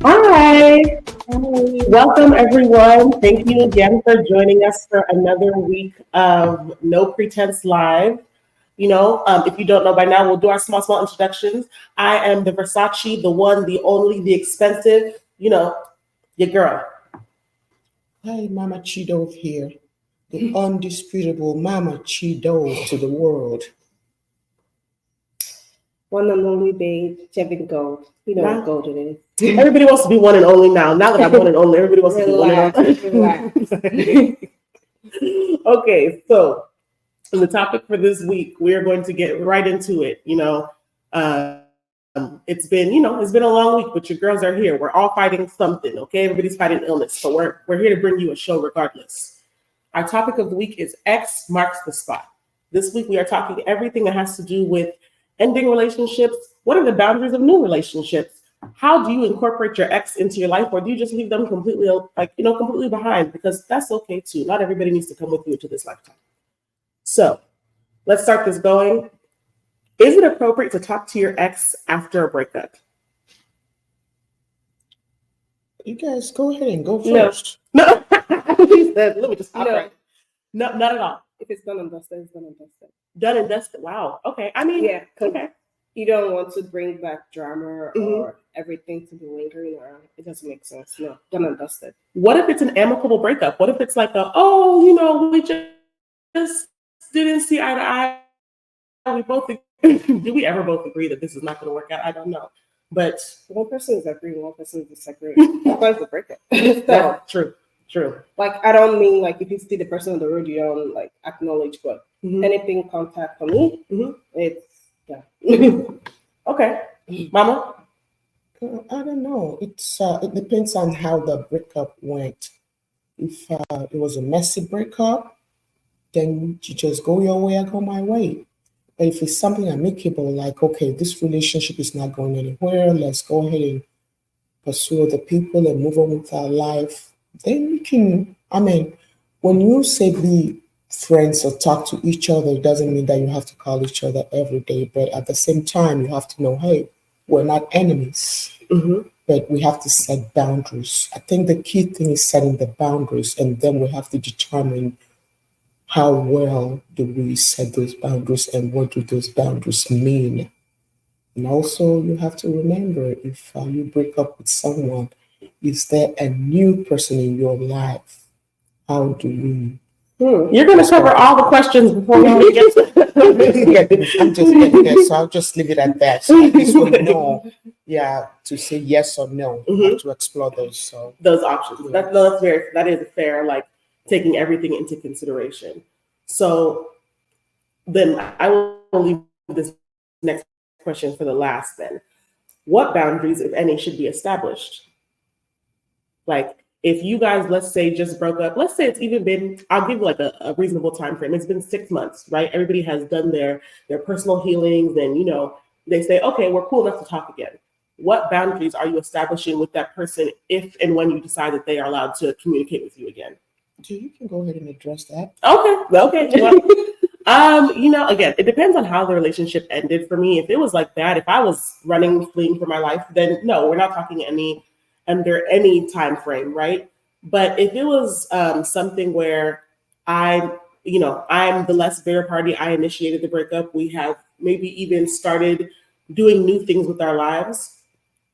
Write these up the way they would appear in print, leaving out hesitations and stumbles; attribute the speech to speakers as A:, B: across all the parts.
A: Hi,
B: Hi.
A: welcome everyone. Thank you again for joining us for another week of No Pretense Live. If you don't know by now, we'll do our small introductions. I am the Versace, the one, the only, the expensive, your girl.
B: Hi, Mama Cheeto here, the undisputable Mama Cheeto to the world.
C: One and only babe, Kevin Gold. You know
A: Nah.
C: what gold it is.
A: Everybody wants to be one and only now. Now that I'm one and only, everybody wants to be one and only. Okay, so the topic for this week, we are going to get right into it. It's been a long week, but your girls are here. We're all fighting something, okay? Everybody's fighting illness, so we're here to bring you a show regardless. Our topic of the week is X marks the spot. This week we are talking everything that has to do with ending relationships. What are the boundaries of new relationships? How do you incorporate your ex into your life, or do you just leave them completely behind? Because that's okay too. Not everybody needs to come with you into this lifetime. So let's start this going. Is it appropriate to talk to your ex after a breakup?
B: You guys go ahead and go first.
A: No. He said, let me just stop
C: No.
A: right. No, not at all.
C: If it's done and dusted, it's done and dusted.
A: Done and dusted. Wow. Okay. I mean,
C: Yeah,
A: okay.
C: You don't want to bring back drama
A: Mhm.
C: or everything to be lingering around. It doesn't make sense. No, done and dusted.
A: What if it's an amicable breakup? What if it's like we just didn't see eye to eye. We both do we ever both agree that this is not going to work out? I don't know. But
C: One person is agreeing, one person is disagreeing. That's the breakup. So,
A: that's true. True.
C: like, I don't mean like if you see the person on the road, you don't like acknowledge, but anything contact for me, it's
A: Okay. Mama?
B: I don't know. It depends on how the breakup went. If it was a messy breakup, then you just go your way, I go my way. But if it's something amicable, like okay, this relationship is not going anywhere, let's go ahead and pursue other people and move on with our life, then we can. I mean, when you say be friends or talk to each other, it doesn't mean that you have to call each other every day. But at the same time, you have to know, hey, we're not enemies, but we have to set boundaries. I think the key thing is setting the boundaries, and then we have to determine how well do we set those boundaries and what do those boundaries mean. And also, you have to remember if you break up with someone, is there a new person in your life? How do we?
A: You're going to cover all the questions before we get to.
B: I'm just getting there, so I'll just leave it at that. So at least we know, to say yes or no, to explore those. So
A: those options.
B: Yeah.
A: That is fair, like taking everything into consideration. So then I will leave this next question for the last then. What boundaries, if any, should be established? Like if you guys, let's say, just broke up, let's say it's even been, I'll give like a reasonable time frame. It's been 6 months, right? Everybody has done their personal healings and they say, okay, we're cool enough to talk again. What boundaries are you establishing with that person if and when you decide that they are allowed to communicate with you again?
B: So you can go ahead and address that.
A: Okay. Well, again, it depends on how the relationship ended for me. If it was like that, if I was fleeing for my life, then no, we're not talking under any time frame, right? But if it was something where I'm the less fair party, I initiated the breakup, we have maybe even started doing new things with our lives,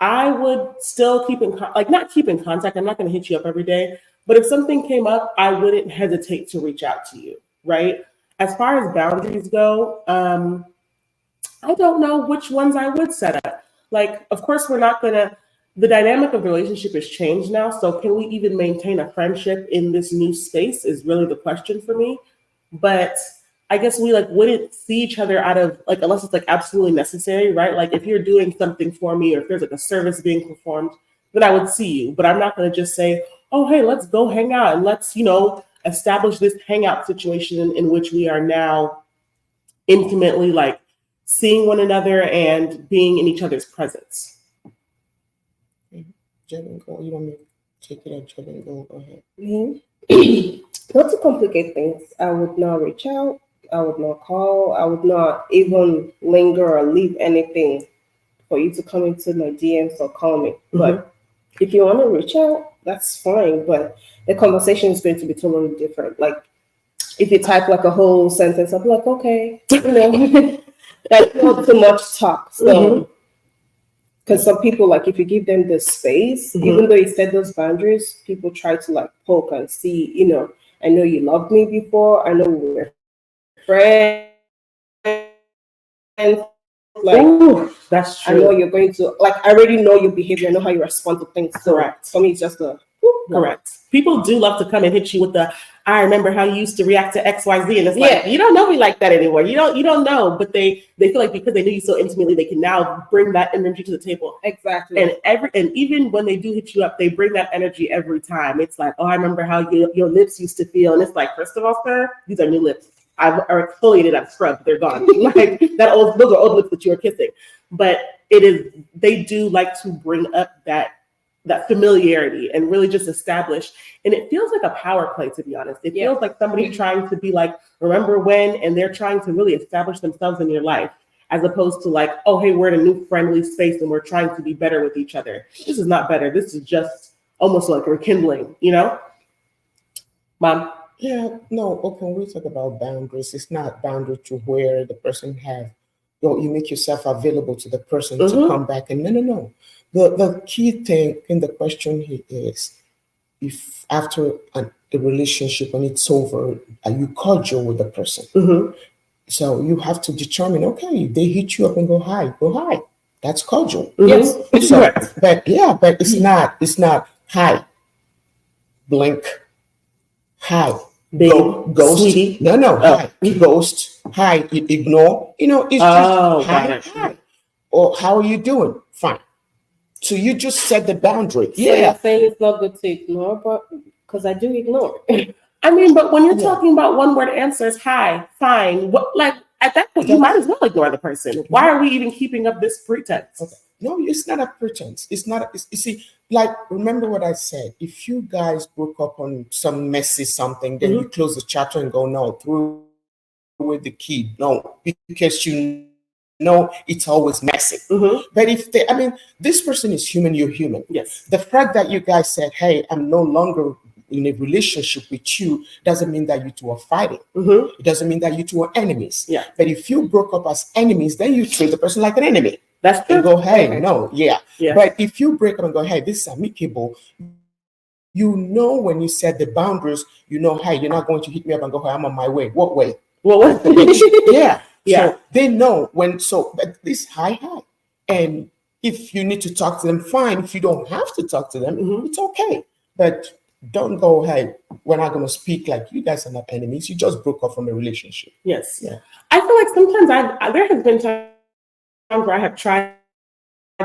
A: I would still not keep in contact. I'm not going to hit you up every day, but if something came up, I wouldn't hesitate to reach out to you, right? As far as boundaries go, I don't know which ones I would set up. Like, of course, the dynamic of the relationship has changed now. So, can we even maintain a friendship in this new space is really the question for me. But I guess we wouldn't see each other out of unless it's absolutely necessary, right? Like if you're doing something for me or if there's a service being performed, then I would see you. But I'm not going to just say, oh, hey, let's go hang out and let's, establish this hangout situation in which we are now intimately seeing one another and being in each other's presence.
B: Jen, go. You want me to take it or Jen, go ahead?
C: Not to complicate things, I would not reach out. I would not call. I would not even linger or leave anything for you to come into my DMs or call me. But If you want to reach out, that's fine, but the conversation is going to be totally different. Like if you type like a whole sentence, I'll be like, okay, that's not too much talk. So, because some people, like, if you give them the space, even though you set those boundaries, people try to like poke and see, I know you loved me before, I know we were friends. Like,
A: Ooh, that's true.
C: I know you're going to, like, I already know your behavior, I know how you respond to things. So
A: Correct.
C: for me, it's just a
A: correct. People do love to come and hit you with the, I remember how you used to react to XYZ. And it's like, you don't know me like that anymore. You don't know. But they feel like because they knew you so intimately, they can now bring that energy to the table.
C: Exactly.
A: And even when they do hit you up, they bring that energy every time. It's like, oh, I remember how your lips used to feel. And it's like, first of all, sir, these are new lips. I've exfoliated, I've scrubbed, they're gone. Like those are old lips that you were kissing. But they do like to bring up that familiarity and really just establish. And it feels like a power play, to be honest. It feels like somebody trying to be like, remember when, and they're trying to really establish themselves in your life, as opposed to like, oh, hey, we're in a new friendly space and we're trying to be better with each other. This is not better. This is just almost like rekindling, Mom?
B: Yeah, no, okay, when we talk about boundaries, it's not boundary to where the person have, you make yourself available to the person to come back. And no. The key thing in the question here is, if after a relationship and it's over, are you cordial with the person? So you have to determine, okay, they hit you up and go hi. That's cordial.
A: Yes.
B: So, but it's not hi, blink, hi, ghost,
A: sweetie.
B: No, hi, ghost, hi, ignore. It's just hi. Or how are you doing? Fine. So you just set the boundary.
C: So you're saying it's not good to ignore, but because I do ignore.
A: I mean, but when you're talking about one word answers, hi, fine. What, like at that point, you might as well ignore the person. Why are we even keeping up this pretense?
B: Okay. No, it's not a pretense. It's not. You see, like, remember what I said. If you guys broke up on some messy something, then you close the chapter and go, no, throw away the key. No, because it's always messy. But if this person is human, you're human.
A: Yes.
B: The fact that you guys said, hey, I'm no longer in a relationship with you, doesn't mean that you two are fighting. It doesn't mean that you two are enemies.
A: Yeah.
B: But if you broke up as enemies, then you treat the person like an enemy.
A: That's true.
B: And go, hey, no, yeah.
A: But
B: if you break up and go, hey, this is amicable, when you set the boundaries, hey, you're not going to hit me up and go, hey, I'm on my way. What way?
A: Well,
B: yeah. So they know when, but this hi. And if you need to talk to them, fine. If you don't have to talk to them, it's okay. But don't go, hey, we're not going to speak like you guys are not enemies. You just broke up from a relationship.
A: Yes. Yeah. I feel like sometimes there has been times where I have tried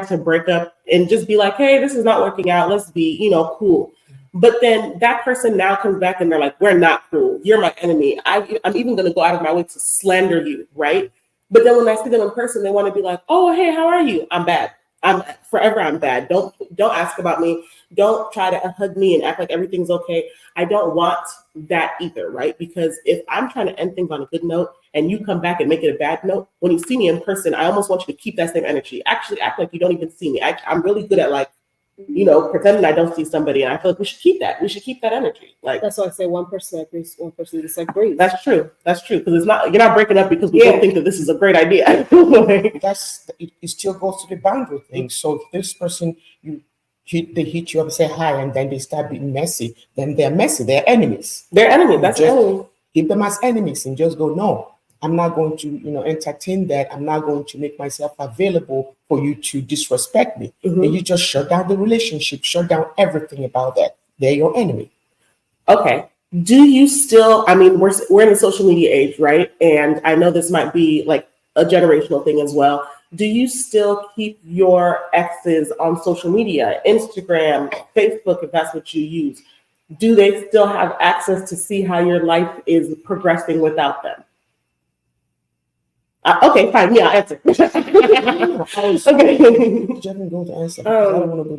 A: to break up and just be like, hey, this is not working out. Let's be, cool. But then that person now comes back and they're like, we're not cool. You're my enemy. I'm even going to go out of my way to slander you, right? But then when I see them in person, they want to be like, oh, hey, how are you? I'm bad. I'm bad. Don't ask about me. Don't try to hug me and act like everything's okay. I don't want that either, right? Because if I'm trying to end things on a good note and you come back and make it a bad note, when you see me in person, I almost want you to keep that same energy. Actually act like you don't even see me. I'm really good at pretending I don't see somebody, and I feel like we should keep that. We should keep that energy. Like
C: that's why I say one person agrees, one person disagrees.
A: That's true. Because it's not, you're not breaking up because we don't think that this is a great idea.
B: It still goes to the boundary thing. So if this person they hit you up and say hi, and then they start being messy, then they're messy. They're enemies.
A: They're enemies. That's enemy.
B: Keep them as enemies and just go, no, I'm not going to, entertain that. I'm not going to make myself available for you to disrespect me. And you just shut down the relationship, shut down everything about that. They're your enemy.
A: Okay. Do you still, we're in the social media age, right? And I know this might be like a generational thing as well. Do you still keep your exes on social media, Instagram, Facebook, if that's what you use? Do they still have access to see how your life is progressing without them? Okay, fine. Yeah, I'll answer.
B: Okay. Just go to answer. I don't want to go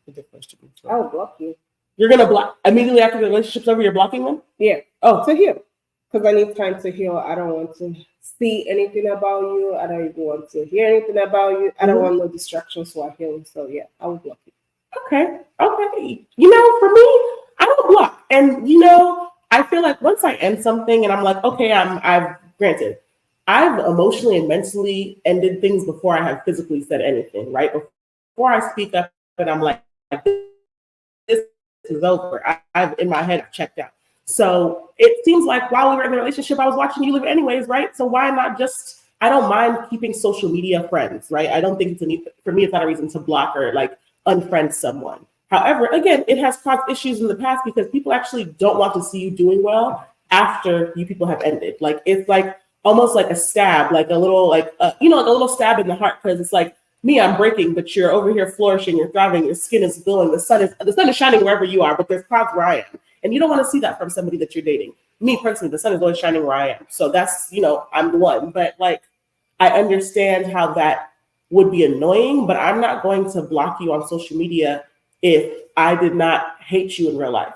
B: with the first group.
C: I'll block you.
A: You're going to block immediately after the relationship's over? You're blocking them?
C: Yeah. Oh, to heal. Because I need time to heal. I don't want to see anything about you. I don't even want to hear anything about you. I don't want no distractions while healing. So yeah, I will block you.
A: Okay. Okay. You know, for me, I don't block. And you know, I feel like once I end something and I'm like, okay, I've granted, I've emotionally and mentally ended things before I have physically said anything, right? Before I speak up and I'm like, this is over. I've in my head I've checked out. So it seems like while we were in the relationship, I was watching you live anyways, right? So why not just I don't mind keeping social media friends, right? I don't think it's any for me, it's not a reason to block or like unfriend someone. However, again, it has caused issues in the past because people actually don't want to see you doing well after you people have ended. Like it's like almost like a stab, like a little like you know, like a little stab in the heart because it's like me, I'm breaking, but you're over here flourishing, you're thriving, your skin is glowing, the sun is shining wherever you are, but there's clouds where I am. And you don't want to see that from somebody that you're dating. Me personally, the sun is always shining where I am. So that's, you know, I'm the one. But like I understand how that would be annoying, but I'm not going to block you on social media if I did not hate you in real life.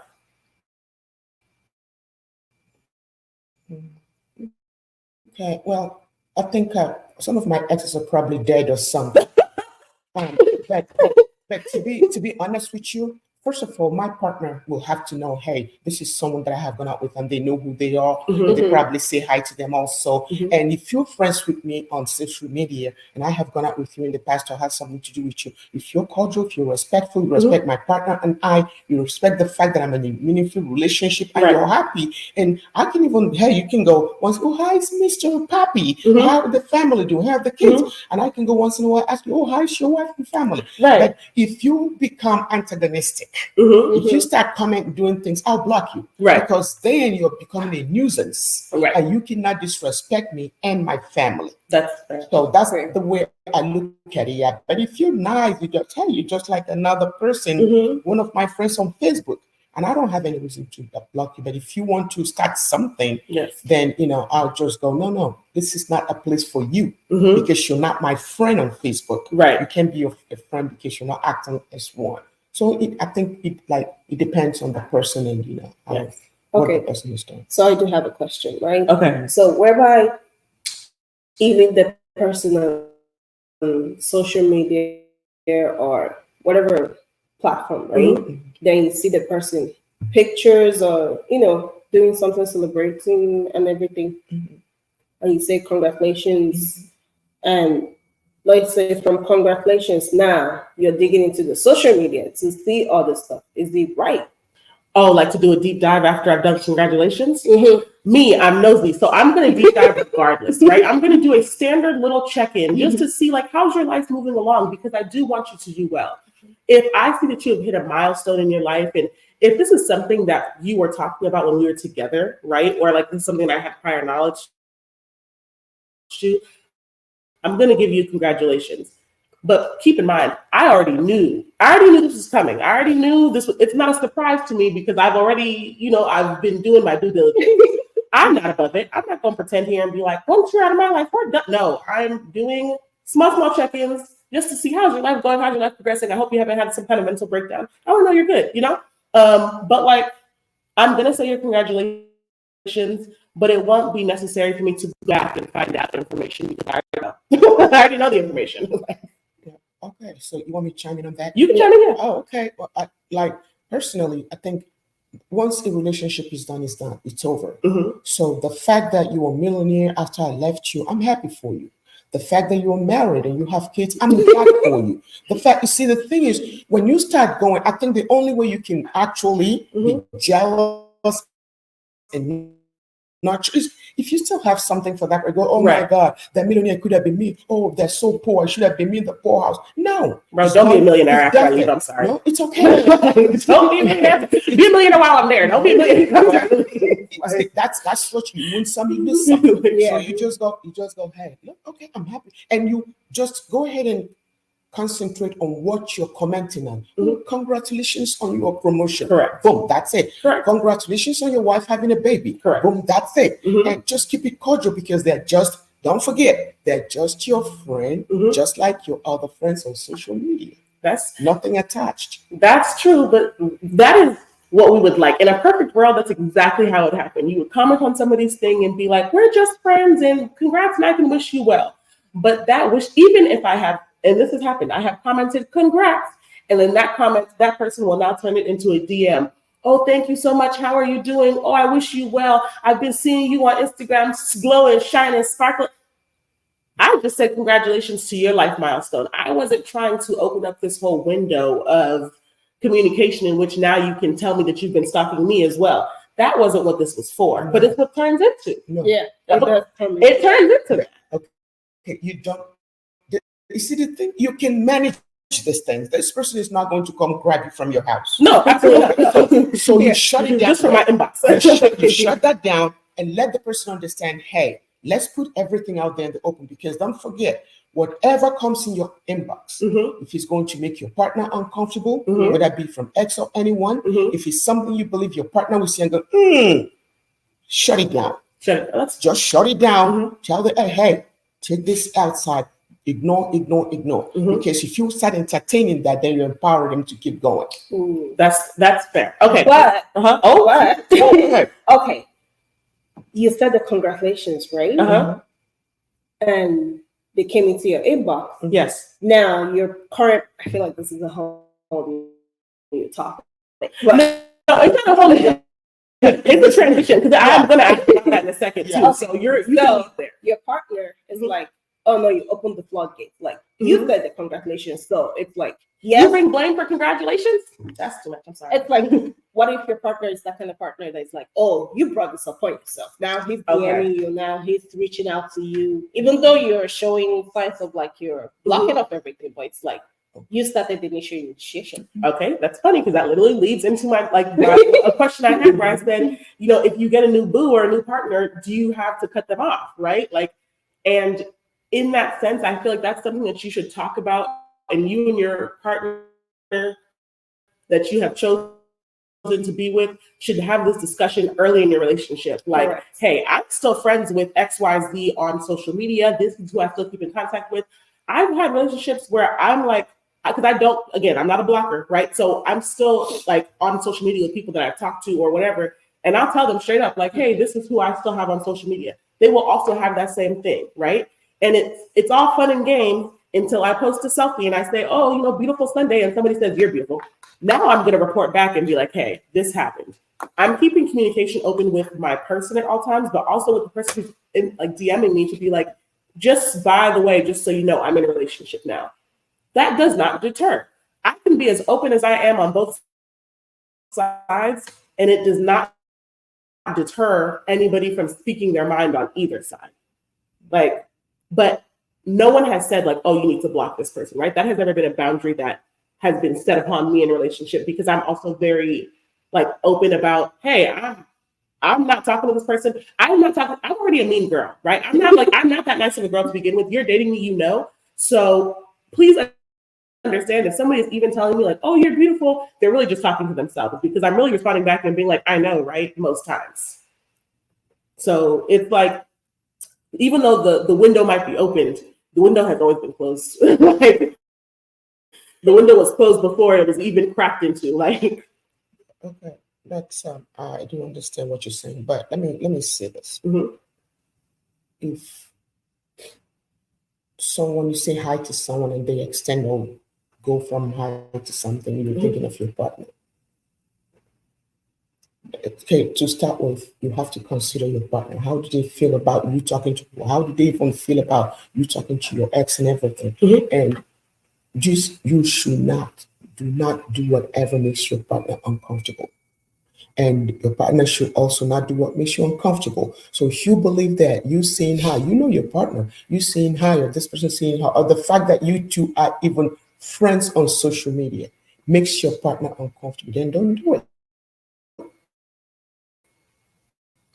B: Okay, well, I think some of my exes are probably dead or something. Um, but, but, but to be honest with you, first of all, my partner will have to know, hey, this is someone that I have gone out with, and they know who they are. And they probably say hi to them also. And if you're friends with me on social media, and I have gone out with you in the past or have something to do with you, if you're cordial, if you're respectful, you respect my partner and you respect the fact that I'm in a meaningful relationship, and you're happy. And I can even, hey, you can go once, oh, hi, it's Mr. Pappy. How the family do? How the kids? And I can go once in a while ask you, oh, how's your wife and family? But if you become antagonistic, if you start coming doing things, I'll block you. Because then you're becoming a nuisance. And you cannot disrespect me and my family.
A: That's fair.
B: So that's the way I look at it. Yeah. But if you're nice, you just tell you just like another person, one of my friends on Facebook. And I don't have any reason to block you. But if you want to start something, then I'll just go, no, this is not a place for you because you're not my friend on Facebook. You can't be a friend because you're not acting as one. So I think it depends on the person and what the person is doing.
C: So I do have a question, right?
A: Okay.
C: So whereby even the person on social media or whatever platform, right? Then you see the person pictures or doing something, celebrating and everything, and you say congratulations, and let's say from congratulations, now you're digging into the social media to see all this stuff. Is it right?
A: Oh, like to do a deep dive after I've done congratulations? Me, I'm nosy. So I'm going to deep dive regardless, right? I'm going to do a standard little check-in just to see like, how's your life moving along? Because I do want you to do well. If I see that you have hit a milestone in your life, and if this is something that you were talking about when we were together, right? Or like this is something that I had prior knowledge to, I'm going to give you congratulations. But keep in mind, I already knew this was coming. I already knew this was, it's not a surprise to me because I've already, I've been doing my due diligence. I'm not above it. I'm not going to pretend here and be like, once you're out of my life, we're done. No, I'm doing small check-ins just to see how's your life going, how's your life progressing. I hope you haven't had some kind of mental breakdown. I don't know, you're good, But like, I'm going to say your congratulations, but it won't be necessary for me to go back and find out information because I already know. I already know the information.
B: Okay, so you want me to chime in on that?
A: You can chime in, yeah.
B: Oh, okay. Well, personally, I think once a relationship is done, it's done. It's over. So the fact that you were a millionaire after I left you, I'm happy for you. The fact that you're married and you have kids, I'm glad for you. The fact, the thing is, when you start going, I think the only way you can actually be jealous and not is if you still have something for that, go, oh my God, that millionaire could have been me. Oh, they're so poor. I should have been me in the poorhouse. No.
A: Bro, don't be a millionaire after I leave. I'm sorry.
B: No, it's okay.
A: Don't be a millionaire. Be a millionaire while I'm there. Don't be a millionaire.
B: That's what you win some, you lose some. So you just go, hey, look, okay, I'm happy. And you just go ahead and concentrate on what you're commenting on. Congratulations on your promotion.
A: Correct.
B: Boom, that's it.
A: Correct.
B: Congratulations on your wife having a baby.
A: Correct.
B: Boom, that's it. And just keep it cordial because don't forget, they're just your friend, just like your other friends on social media. That's nothing attached.
A: That's true, but that is what we would like. In a perfect world, that's exactly how it happened. You would comment on somebody's thing and be like, we're just friends and congrats and I can wish you well. But that wish, even if I have, and this has happened, I have commented congrats. And then that comment, that person will now turn it into a DM. Oh, thank you so much. How are you doing? Oh, I wish you well. I've been seeing you on Instagram, glowing, shining, sparkling. I just said congratulations to your life milestone. I wasn't trying to open up this whole window of communication in which now you can tell me that you've been stalking me as well. That wasn't what this was for, but it's what turns into.
B: No.
C: Yeah,
A: it turns into that.
B: Okay, you don't. You see the thing, you can manage these things. This person is not going to come grab you from your house.
A: No, absolutely not.
B: So you shut it down.
A: Just for my inbox.
B: You shut that down and let the person understand, hey, let's put everything out there in the open, because don't forget, whatever comes in your inbox, if it's going to make your partner uncomfortable, whether that be from ex or anyone, if it's something you believe your partner will see and go, shut it down. Just shut it down. Tell them, hey, take this outside. Ignore. Because if you start entertaining that, then you empower them to keep going.
A: That's fair. Okay.
C: But
B: Okay.
C: okay. You said the congratulations, right? And they came into your inbox.
A: Yes.
C: Now your current, I feel like this is a whole new topic.
A: But no, it's not a whole it's a transition, because I'm gonna ask you about that in a second too.
C: Okay.
A: So you there.
C: Your partner is like, oh no, you opened the floodgates. Like you said the congratulations. So it's like,
A: you bring blame for congratulations? That's too much. I'm sorry.
C: It's like, what if your partner is that kind of partner that's like, oh, you brought this upon yourself. Now he's DMing you. Now he's reaching out to you, even though you're showing signs of like you're blocking up everything, but it's like you started the initiation.
A: Okay, that's funny, because that literally leads into my a question I had where I said, if you get a new boo or a new partner, do you have to cut them off, right? And in that sense, I feel like that's something that you should talk about, and you and your partner that you have chosen to be with should have this discussion early in your relationship. Like, correct. Hey, I'm still friends with XYZ on social media. This is who I still keep in contact with. I've had relationships where I'm like, because I'm not a blocker, right? So I'm still like on social media with people that I've talked to or whatever. And I'll tell them straight up, like, hey, this is who I still have on social media. They will also have that same thing, right? And it's all fun and games until I post a selfie and I say, oh, beautiful Sunday. And somebody says, you're beautiful. Now I'm going to report back and be like, hey, this happened. I'm keeping communication open with my person at all times, but also with the person who's DMing me to be like, just by the way, just so you know, I'm in a relationship now. That does not deter. I can be as open as I am on both sides, and it does not deter anybody from speaking their mind on either side. But no one has said like, oh, you need to block this person, right? That has never been a boundary that has been set upon me in a relationship, because I'm also very open about, hey, I'm not talking to this person. I'm already a mean girl, right? I'm not that nice of a girl to begin with. You're dating me, so please understand if somebody is even telling me like, oh, you're beautiful, they're really just talking to themselves, because I'm really responding back and being like, I know, right? Most times. So it's like, even though the window might be opened, the window has always been closed. The window was closed before it was even cracked into.
B: Okay, that's I do understand what you're saying, but let me say this. If someone, you say hi to someone and they extend or go from hi to something, you're thinking of your partner. Okay, to start with, you have to consider your partner. How do they feel about you talking to people? How do they even feel about you talking to your ex and everything? And you should do not do whatever makes your partner uncomfortable. And your partner should also not do what makes you uncomfortable. So if you believe that you saying hi, your partner, you saying hi, or this person saying hi, or the fact that you two are even friends on social media makes your partner uncomfortable, then don't do it.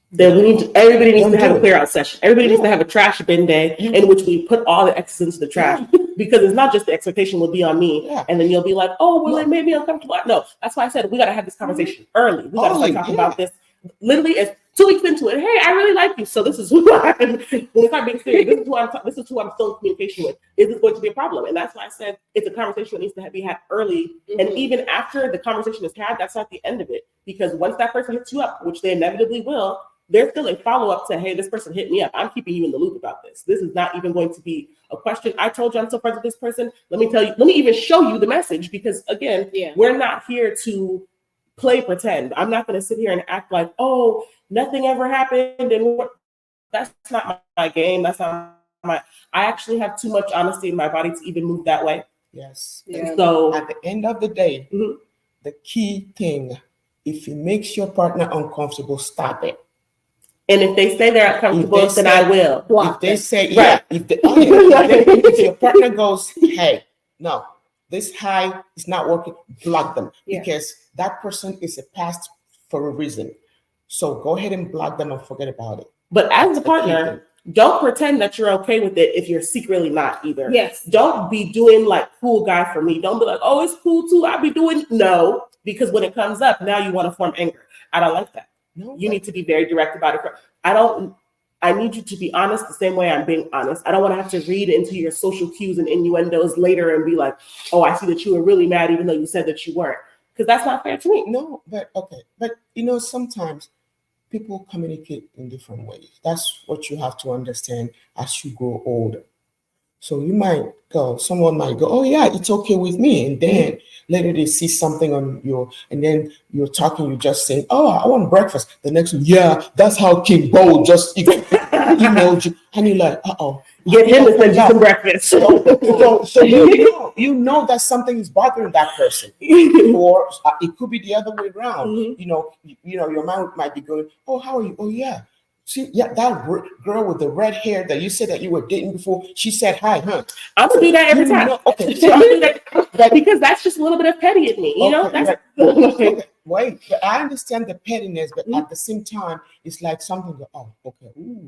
A: Then everybody needs to have a clear out session. Everybody needs to have a trash bin day in which we put all the exes into the trash, because it's not just the expectation will be on me, and then you'll be like, oh, well, it made me uncomfortable. No, that's why I said we got to have this conversation early. We got to start talking about this. Literally, it's 2 weeks into it. Hey, I really like you, so this is who I am. When we start being serious, this is who I'm still in communication with. Is this going to be a problem? And that's why I said it's a conversation that needs to be had early. And even after the conversation is had, that's not the end of it, because once that person hits you up, which they inevitably will, there's still a follow-up to, hey, this person hit me up. I'm keeping you in the loop about this. This is not even going to be a question. I told you I'm still friends with this person. Let me tell you, let me even show you the message, because again, we're not here to play pretend. I'm not going to sit here and act like, oh, nothing ever happened. And that's not my game. That's not I actually have too much honesty in my body to even move that way.
B: Yes.
A: Yeah. So
B: at the end of the day, the key thing, if it makes your partner uncomfortable, stop it.
A: And if they say they're uncomfortable, then I will.
B: If they say, if your partner goes, hey, no, this high is not working, block them. Because that person is a past for a reason. So go ahead and block them and forget about it.
A: But as a partner, don't pretend that you're okay with it if you're secretly not either.
C: Yes.
A: Don't be doing like cool guy for me. Don't be like, oh, it's cool too. I'll be doing no, because when it comes up, now you want to form anger. I don't like that. No, you need to be very direct about it. I need you to be honest the same way I'm being honest. I don't want to have to read into your social cues and innuendos later and be like, oh, I see that you were really mad even though you said that you weren't. Because that's not fair to me.
B: No, but okay. But sometimes people communicate in different ways. That's what you have to understand as you grow older. So someone might go, oh yeah, it's okay with me. And then later they see something on and then you're talking, you're just saying, oh, I want breakfast. The next one, yeah, that's how King Bo just emailed you. And you're like, uh-oh.
A: Get him to send you some breakfast.
B: So you know that something is bothering that person. Or it could be the other way around. Your mind might be going, oh, how are you? Oh, yeah. See, yeah, that girl with the red hair that you said that you were dating before, she said hi, huh?
A: I'm gonna do that every time.
B: Okay,
A: I'm gonna do that because that's just a little bit of petty in me, you know.
B: Wait, but I understand the pettiness, but at the same time, it's like something.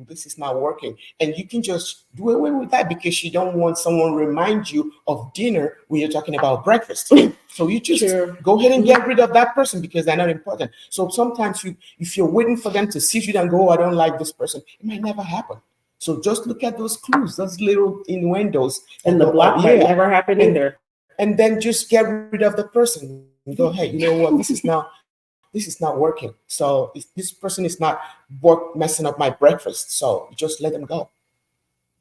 B: This is not working, and you can just do away with that because you don't want someone to remind you of dinner when you're talking about breakfast. So you just go ahead and get rid of that person because they're not important. So sometimes if you're waiting for them to see you and go, oh, I don't like this person, it might never happen. So just look at those clues, those little innuendos.
A: And the block might never happen either.
B: And then just get rid of the person and go, hey, you know what, this is not working. So this person is not messing up my breakfast. So just let them go.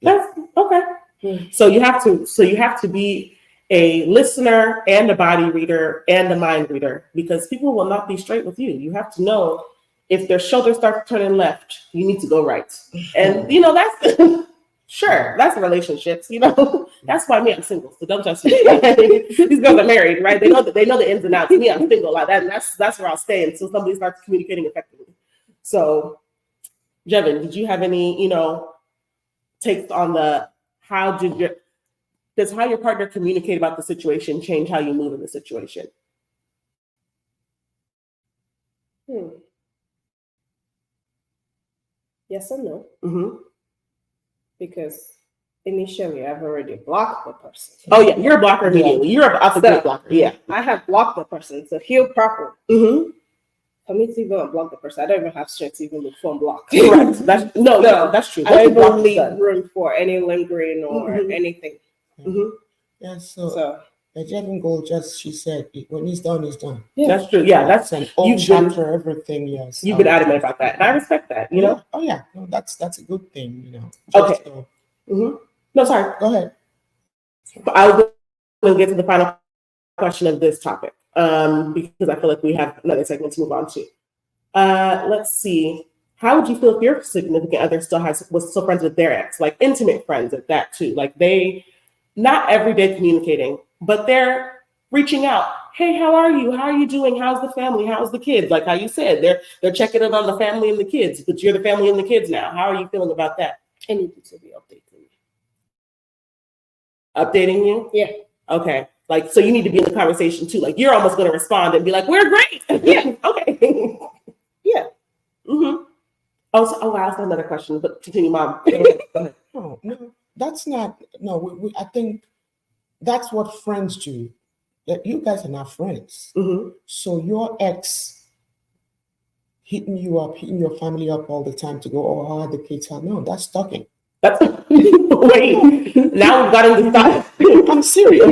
A: That's okay. So you have to be a listener and a body reader and a mind reader, because people will not be straight with you. You have to know if their shoulders start turning left, you need to go right. And that's sure, that's relationships, That's why I'm single. So don't judge me. These girls are married, right? They know the ins and outs. Me, I'm single like that. And that's where I'll stay until somebody starts communicating effectively. So, Jevin, did you have any, takes on does how your partner communicate about the situation change how you move in the situation?
C: Yes and no.
A: Mm-hmm.
C: Because initially I've already blocked the person.
A: Oh yeah, you're a blocker immediately. You're a blocker. Yeah.
C: I have blocked the person to heal properly.
A: Mm-hmm.
C: For me to even block the person, I don't even have strength to even look for block.
A: Correct. That's true.
C: I don't even leave room for any lingering or anything.
B: Mm-hmm. Yeah. So the Jevin goal, she said, when it's done, it's done.
A: Yeah. That's true. Yeah, that's
B: an old chapter. Everything. Yes.
A: You've been adamant about that, and I respect that.
B: Oh yeah. No, that's a good thing.
A: Okay. No, sorry.
B: Go ahead.
A: I was going to get to the final question of this topic because I feel like we have another segment to move on to. Let's see. How would you feel if your significant other was still friends with their ex, like intimate friends at that too? Like they, not every day communicating, but they're reaching out. Hey, how are you? How are you doing? How's the family? How's the kids? Like how you said, they're checking in on the family and the kids, but you're the family and the kids now. How are you feeling about that?
C: I need you to be updating me.
A: Updating you?
C: Yeah.
A: Okay. Like, so you need to be in the conversation too. Like you're almost going to respond and be like, we're great.
C: Yeah.
A: Okay.
C: Yeah.
A: Mm-hmm. Oh, I asked another question, but continue, Mom. Go ahead.
B: No, that's not. No, I think that's what friends do. That you guys are not friends.
A: Mm-hmm.
B: So your ex hitting you up, hitting your family up all the time to go, oh, how are the kids? No, that's stalking.
A: That's wait. Now we've got into stop.
B: I'm serious.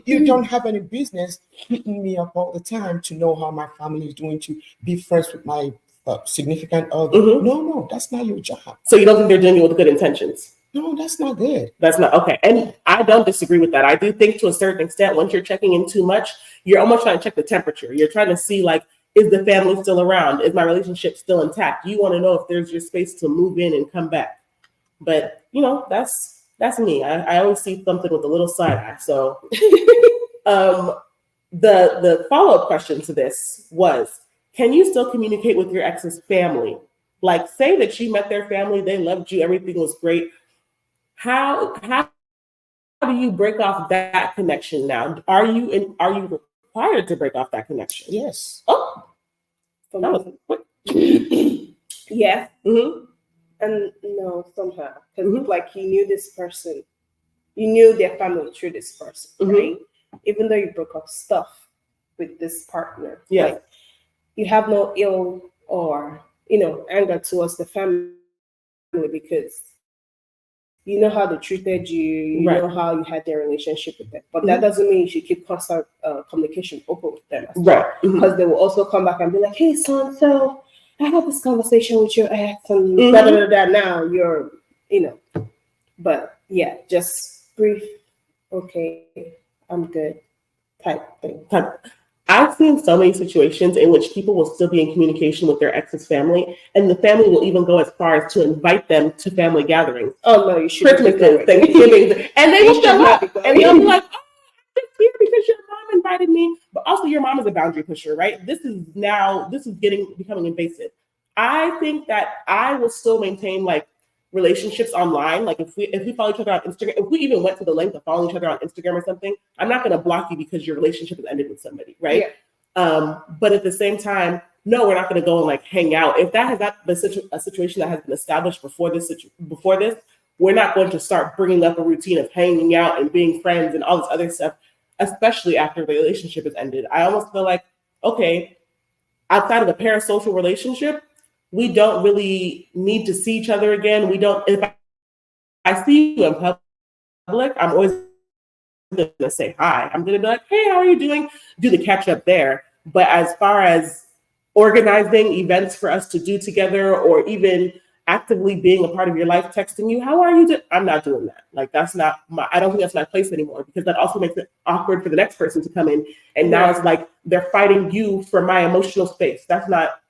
B: You don't have any business hitting me up all the time to know how my family is doing, to be friends with my significant other.
A: Mhm.
B: No, that's not your job.
A: So you don't think they're doing it with good intentions?
B: No, that's not good.
A: That's not okay. And I don't disagree with that. I do think to a certain extent, once you're checking in too much, you're almost trying to check the temperature. You're trying to see, like, is the family still around? Is my relationship still intact? You want to know if there's your space to move in and come back. But that's me. I always see something with a little side eye. So the follow-up question to this was, can you still communicate with your ex's family? Like, say that you met their family, they loved you, everything was great. How do you break off that connection now? Are you required to break off that connection?
B: Yes.
A: Oh, that was quick.
C: Yes.
A: Mm-hmm.
C: And no, somehow. Because
A: Mhm.
C: like you knew this person, you knew their family through this person,
A: Mhm.
C: right? Even though you broke up stuff with this partner.
A: Yeah.
C: Like you have no ill or anger towards the family because you know how they treated you, you
A: Right.
C: know how you had their relationship with them. But
A: Mhm.
C: that doesn't mean you should keep constant communication open with them as
A: Right.
C: well.
A: Mhm.
C: Because they will also come back and be like, hey, son, so I had this conversation with your ex and
A: Mhm.
C: da, da, da, da, now you're, but yeah, just brief, okay, I'm good type thing.
A: I've seen so many situations in which people will still be in communication with their ex's family, and the family will even go as far as to invite them to family gatherings.
C: Oh no, you should
A: Christmases, Thanksgivings, and they will
C: should
A: show
C: not
A: up,
C: be
A: and
C: going.
A: they'll be like, "Oh, I'm just here because your mom invited me." But also, your mom is a boundary pusher, right? This is becoming invasive. I think that I will still maintain like relationships online. Like if we follow each other on Instagram, if we even went to the length of following each other on Instagram or something, I'm not going to block you because your relationship has ended with somebody, right?
C: Yeah.
A: But at the same time, no, we're not going to go and like hang out. If that has not been a situation that has been established before this, we're not going to start bringing up a routine of hanging out and being friends and all this other stuff, especially after the relationship has ended. I almost feel like, okay, outside of a parasocial relationship, we don't really need to see each other again. We don't. If I see you in public, I'm always going to say hi. I'm going to be like, hey, how are you doing? Do the catch up there. But as far as organizing events for us to do together, or even actively being a part of your life, texting you, how are you doing? I'm not doing that. Like, I don't think that's my place anymore, because that also makes it awkward for the next person to come in. And now it's like they're fighting you for my emotional space. That's not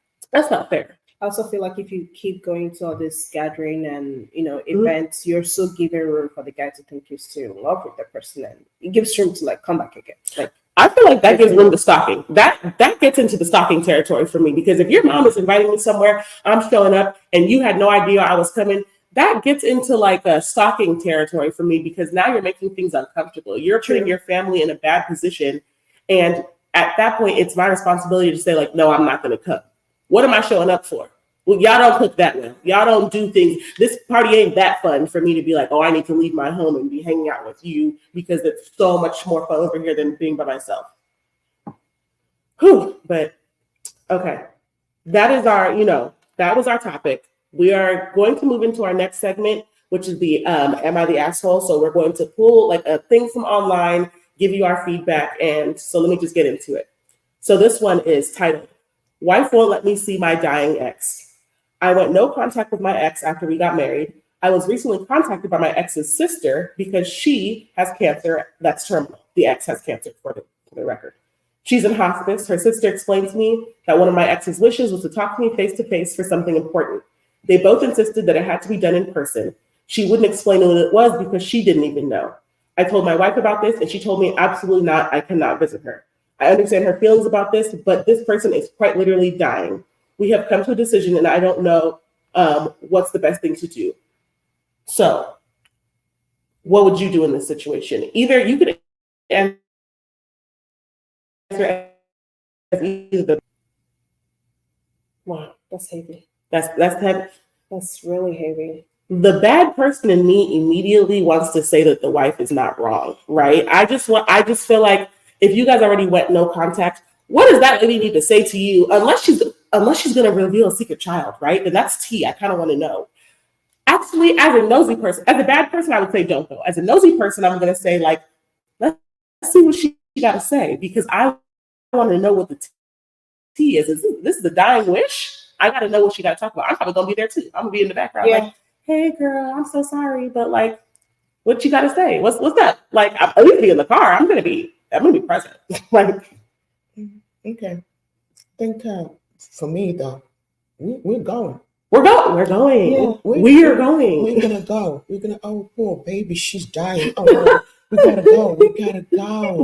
A: fair.
C: I also feel like if you keep going to all this gathering and events, you're so giving room for the guy to think you're still in love with the person, and it gives room to like come back again. Like
A: I feel like that gives room to stalking. That gets into the stalking territory for me, because if your mom is inviting me somewhere, I'm showing up, and you had no idea I was coming, that gets into like a stalking territory for me, because now you're making things uncomfortable. You're putting your family in a bad position, and at that point, it's my responsibility to say like, no, I'm not going to come. What am I showing up for? Well, y'all don't cook that well. Y'all don't do things. This party ain't that fun for me to be like, oh, I need to leave my home and be hanging out with you, because it's so much more fun over here than being by myself. Whew. But okay, that was our topic. We are going to move into our next segment, which is the Am I the Asshole? So we're going to pull like a thing from online, give you our feedback. And so let me just get into it. So this one is titled, Wife Won't Let Me See My Dying Ex. I went no contact with my ex after we got married. I was recently contacted by my ex's sister because she has cancer that's terminal. The ex has cancer, for the record. She's in hospice. Her sister explained to me that one of my ex's wishes was to talk to me face to face for something important. They both insisted that it had to be done in person. She wouldn't explain what it was because she didn't even know. I told my wife about this, and she told me absolutely not, I cannot visit her. I understand her feelings about this, but this person is quite literally dying. We have come to a decision, and I don't know what's the best thing to do. So, what would you do in this situation? Either you could answer as either the
C: wow, that's heavy.
A: that's heavy.
C: That's really heavy.
A: The bad person in me immediately wants to say that the wife is not wrong, right? I just feel like if you guys already went no contact, what does that lady need to say to you? Unless she's going to reveal a secret child, right? Then that's tea. I kind of want to know. Actually, as a nosy person, as a bad person, I would say don't go. As a nosy person, I'm going to say like, let's see what she got to say, because I want to know what the tea is. This is a dying wish? I got to know what she got to talk about. I'm probably gonna be there too. I'm gonna be in the background, like, hey, girl, I'm so sorry, but like, what you got to say? What's that? Like, I'm at least be in the car. I'm gonna be present. Like,
B: okay. I think for me though, we're going.
A: We're going.
B: Yeah,
A: we're going.
B: We're gonna go. We're gonna. Oh, poor baby, she's dying. Oh, no, we gotta go. We gotta go.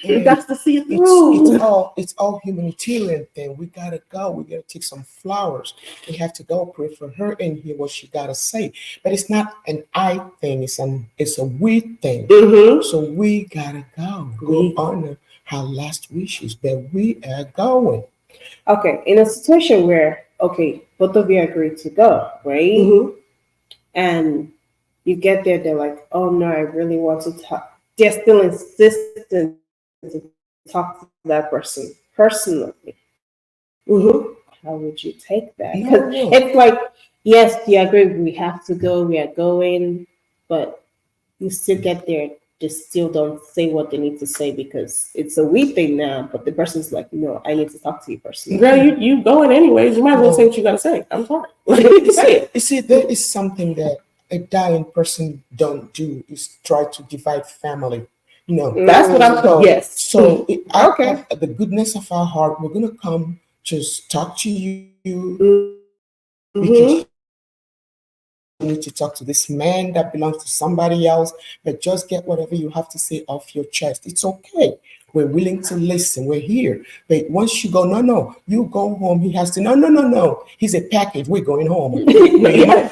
A: We got to see it through.
B: It's all humanitarian thing. We gotta go. We gotta take some flowers. We have to go pray for her and hear what she gotta say. But it's not an I thing. It's a we thing.
A: Mm-hmm.
B: So we gotta go. Go honor her last wishes. But we are going.
C: Okay, in a situation where both of you agree to go, right?
A: Mm-hmm.
C: And you get there, they're like, oh no, I really want to talk. They're still insistent to talk to that person personally.
A: Mm-hmm.
C: How would you take that?
B: No.
C: Because it's like, yes, you agree, we have to go, we are going, but you still get there, they still don't say what they need to say because it's a we thing now, but the person's like, no, I need to talk to you personally.
A: Girl, you going anyways. You might as well say what you got to say. I'm sorry.
B: You see, there is something that a dying person don't do is try to divide family.
A: That's what I'm told. Yes.
B: So the goodness of our heart, we're gonna come just talk to you.
A: Mm-hmm.
B: Because you need to talk to this man that belongs to somebody else, but just get whatever you have to say off your chest. It's okay. We're willing to listen. We're here. But once you go, no, you go home. He has to, no. He's a package. We're going home. You might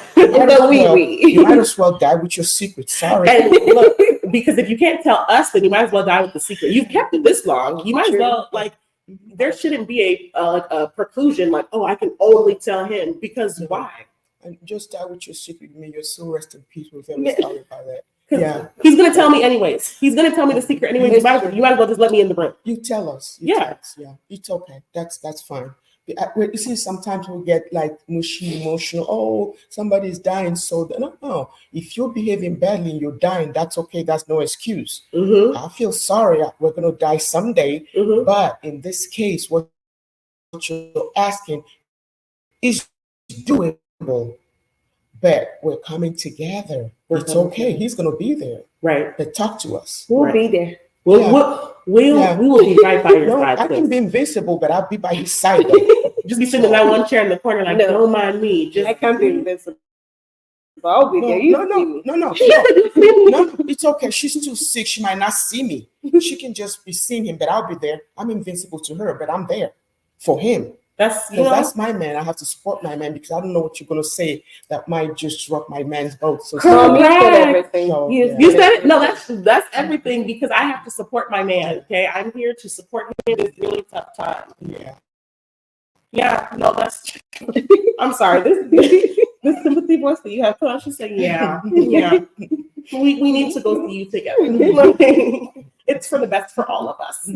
B: as well die with your secret. Sorry.
A: And look, because if you can't tell us, then you might as well die with the secret. You've kept it this long. You might as well, like, there shouldn't be a preclusion, like, oh, I can only tell him, because why?
B: And just die with your secret. May your soul rest in peace with him. Sorry about that.
A: Yeah, he's gonna tell me anyways. He's gonna tell me the secret anyways. You might as well just let me in the room.
B: You tell us.
A: Yeah,
B: it's okay. That's fine. You see, sometimes we get like mushy, emotional. Oh, somebody's dying, so no. If you're behaving badly and you're dying, that's okay. That's no excuse.
A: Mm-hmm.
B: I feel sorry. We're gonna die someday, but in this case, what you're asking is doable. But we're coming together. It's okay. He's gonna be there,
A: right?
B: But talk to us.
C: We'll be there.
A: We will be right by your side.
B: I can be invincible, but I'll be by his side.
A: Just be sitting in that one chair in the corner, like, don't mind me.
C: I can't be invincible. I'll be there.
B: No. It's okay. She's too sick. She might not see me. She can just be seeing him, but I'll be there. I'm invincible to her, but I'm there for him. That's my man. I have to support my man because I don't know what you're gonna say that might just rock my man's boat. So
C: everything.
A: You said it. No, that's everything because I have to support my man. Okay, I'm here to support him in this really tough time. Yeah. No, that's. I'm sorry. This sympathy voice that you have put on. She's saying, yeah. We need to go see you together. It's for the best for all of us.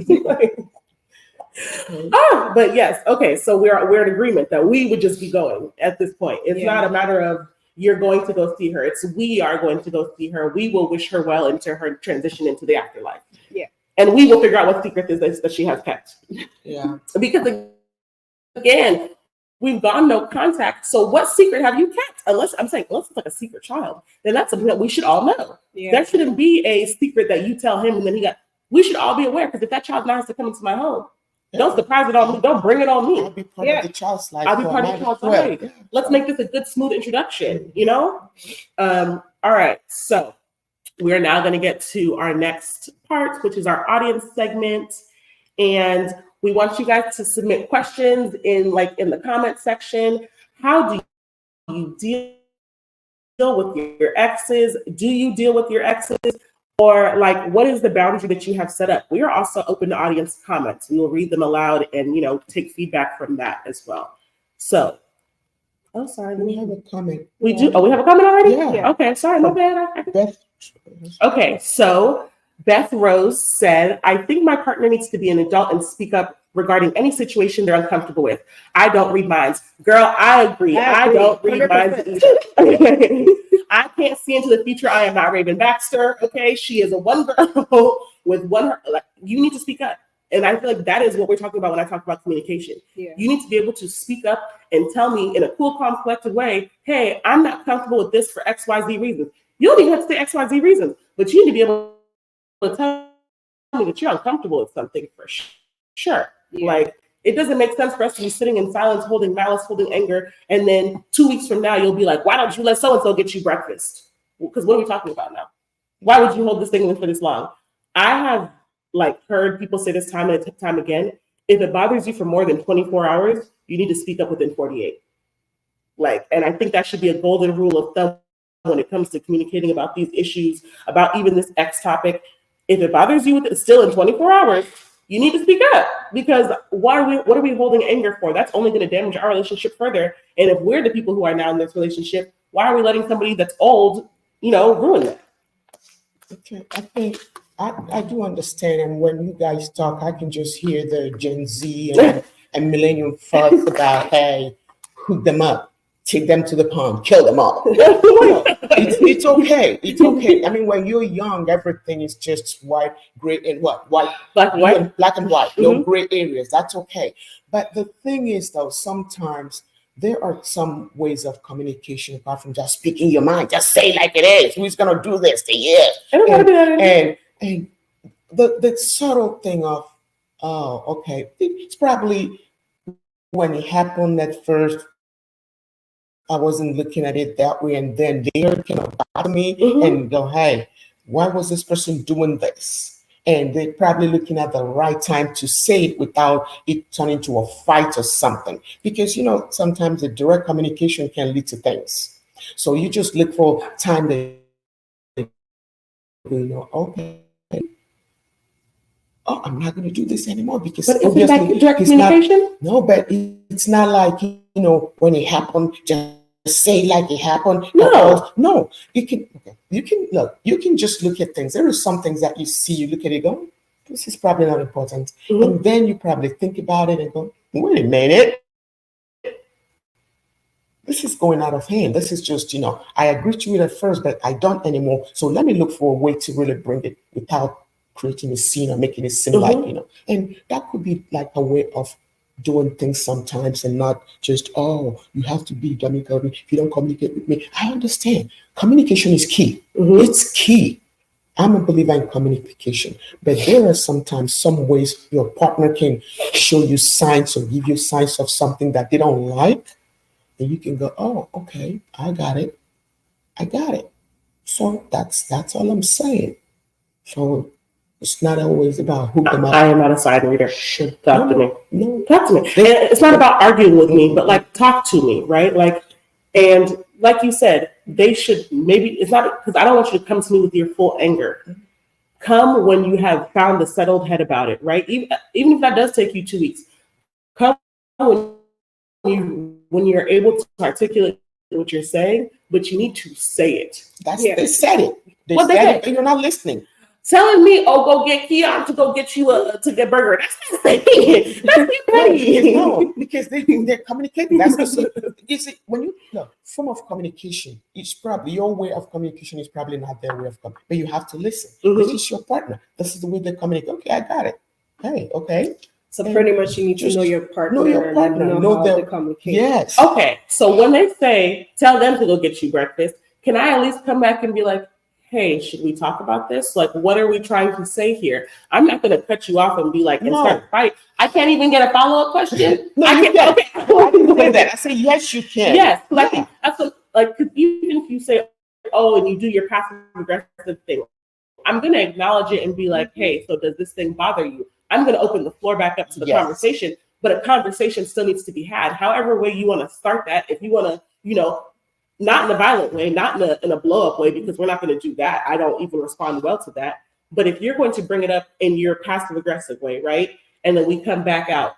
A: But yes, okay. So we're in agreement that we would just be going at this point. It's not a matter of you're going to go see her. It's we are going to go see her. We will wish her well into her transition into the afterlife.
C: Yeah,
A: and we will figure out what secret is that she has kept.
B: Yeah,
A: because again, we've gone no contact. So what secret have you kept? Unless it's like a secret child, then that's something that we should all know. Yeah. There shouldn't be a secret that you tell him and then we should all be aware because if that child now has to come into my home. Don't surprise it on me. Don't bring it on me.
B: I'll be part of the child's life.
A: I'll be part of the child's life. Yeah. Let's make this a good, smooth introduction, All right. So we're now going to get to our next part, which is our audience segment. And we want you guys to submit questions in the comment section. How do you deal with your exes? Do you deal with your exes? Or what is the boundary that you have set up? We are also open to audience comments. We will read them aloud and, take feedback from that as well. So, sorry.
B: We have a comment.
A: We do. Oh, we have a comment already?
B: Yeah.
A: Okay, sorry, my bad. Okay, so Beth Rose said, I think my partner needs to be an adult and speak up regarding any situation they're uncomfortable with. I don't read minds. Girl, I agree. I don't read 100%. Minds either. I can't see into the future. I am not Raven Baxter. Okay, she is a one girl with one. You need to speak up. And I feel like that is what we're talking about when I talk about communication.
C: Yeah.
A: You need to be able to speak up and tell me in a cool, calm, collected way, hey, I'm not comfortable with this for XYZ reasons. You don't even have to say XYZ reasons, but you need to be able to tell me that you're uncomfortable with something for sure.
C: Yeah.
A: Like, it doesn't make sense for us to be sitting in silence, holding malice, holding anger, and then 2 weeks from now, you'll be like, why don't you let so-and-so get you breakfast? Because what are we talking about now? Why would you hold this thing in for this long? I have heard people say this time and time again. If it bothers you for more than 24 hours, you need to speak up within 48. And I think that should be a golden rule of thumb when it comes to communicating about these issues, about even this X topic. If it bothers you still in 24 hours, you need to speak up, because what are we holding anger for? That's only going to damage our relationship further. And if we're the people who are now in this relationship, why are we letting somebody that's old, ruin that?
B: Okay, I think I do understand, and when you guys talk, I can just hear the Gen Z and millennium thoughts about, hey, hook them up, take them to the pond, kill them all. It's okay. It's okay. I mean, when you're young, everything is just white, gray, and white,
A: Black and white,
B: black and white, no gray areas. That's okay. But the thing is, though, sometimes there are some ways of communication apart from just speaking your mind. Just say like it is. Who's gonna do this to you? And the subtle thing of, oh, okay, it's probably when it happened at first, I wasn't looking at it that way, and then they're bother me and go, hey, why was this person doing this? And they're probably looking at the right time to say it without it turning into a fight or something. Because, sometimes the direct communication can lead to things. So you just look for time that, okay, oh, I'm not going to do this anymore, because
A: but isn't that direct communication?
B: No, but it's not like, when it happened, just say like it happened. No, you can just look at things. There are some things that you see, you look at it, go, this is probably not important. And then you probably think about it and go, wait a minute, this is going out of hand. This is just, I agreed to it at first, but I don't anymore. So let me look for a way to really bring it without creating a scene or making it seem like, and that could be like a way of doing things sometimes, and not just, oh, you have to be amicable if you don't communicate with me. I understand. Communication is key. It's key. I'm a believer in communication, but there are sometimes some ways your partner can show you signs or give you signs of something that they don't like, and you can go, oh, okay, I got it. So that's all I'm saying. So it's not always about hook them up.
A: I am not a side reader. Talk to me.
B: No.
A: Talk to me. And it's not about arguing with me, but talk to me, right? And like you said, they should it's not, because I don't want you to come to me with your full anger. Come when you have found a settled head about it, right? Even if that does take you 2 weeks, come when you're able to articulate what you're saying, but you need to say it.
B: They said it. They said it, and you're not listening.
A: Telling me, oh, go get Keon to go get you to get burger. That's not saying. That's
B: no, because they're communicating. That's you see, when you form of communication, it's probably your way of communication is probably not their way of communication, but you have to listen. This is your partner. This is the way they communicate. Okay, I got it. Hey, okay.
C: So pretty much you need to know your partner. Know how to communicate.
B: Yes.
A: Okay. So when they say, tell them to go get you breakfast, can I at least come back and be like, hey, should we talk about this? What are we trying to say here? I'm not going to cut you off and be like, and start a fight. I can't even get a follow-up question.
B: No,
A: I can't. Okay.
B: I didn't say that. I say, yes, you can.
A: Yes. I think that's because even if you say, oh, and you do your passive aggressive thing, I'm going to acknowledge it and be like, hey, so does this thing bother you? I'm going to open the floor back up to the conversation, but a conversation still needs to be had. However way you want to start that, if you want to, not in a violent way, not in a blow-up way, because we're not going to do that. I don't even respond well to that. But if you're going to bring it up in your passive-aggressive way, right, and then we come back out,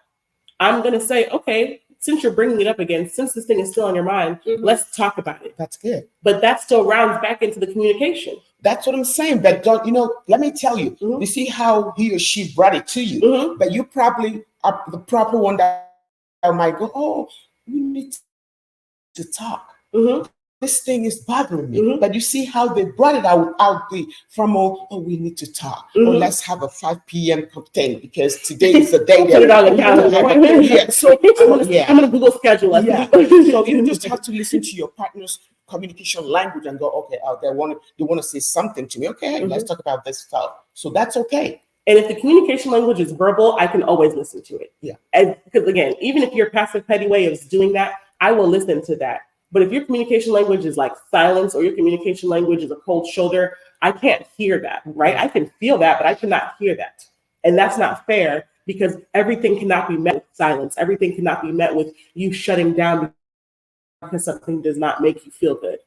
A: I'm going to say, okay, since you're bringing it up again, since this thing is still on your mind, let's talk about it.
B: That's good.
A: But that still rounds back into the communication.
B: That's what I'm saying. But let me tell you, you see how he or she brought it to you, but you probably are the proper one that might go, oh, we need to talk. this thing is bothering me.
A: Mhm.
B: But you see how they brought it out from, we need to talk. Or
A: Mhm.
B: let's have a 5 p.m. thing because today is the day
A: Put it on the
B: that
A: calendar.
B: yeah. So
A: I'm gonna Google schedule us.
B: yeah. So you just have to listen to your partner's communication language and go, okay, they want to say something to me. Okay, hey, let's talk about this stuff. So that's okay.
A: And if the communication language is verbal, I can always listen to it.
B: Yeah.
A: And because again, even if your passive petty way is doing that, I will listen to that. But if your communication language is like silence or your communication language is a cold shoulder, I can't hear that, right? I can feel that, but I cannot hear that. And that's not fair because everything cannot be met with silence. Everything cannot be met with you shutting down because something does not make you feel good.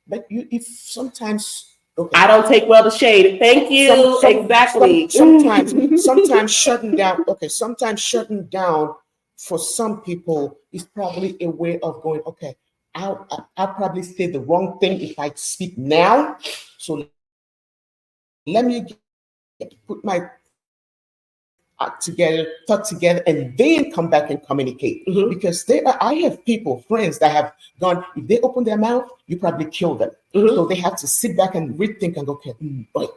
B: But if sometimes. Okay.
A: I don't take well to shade. Thank you. Exactly.
B: Sometimes shutting down. Okay, sometimes shutting down for some people is probably a way of going. Okay, I'll probably say the wrong thing if I speak now. So let me put my thought together, and then come back and communicate.
A: Mhm.
B: Because I have friends that have gone. If they open their mouth, you probably kill them.
A: Mhm.
B: So they have to sit back and rethink and go, okay, wait,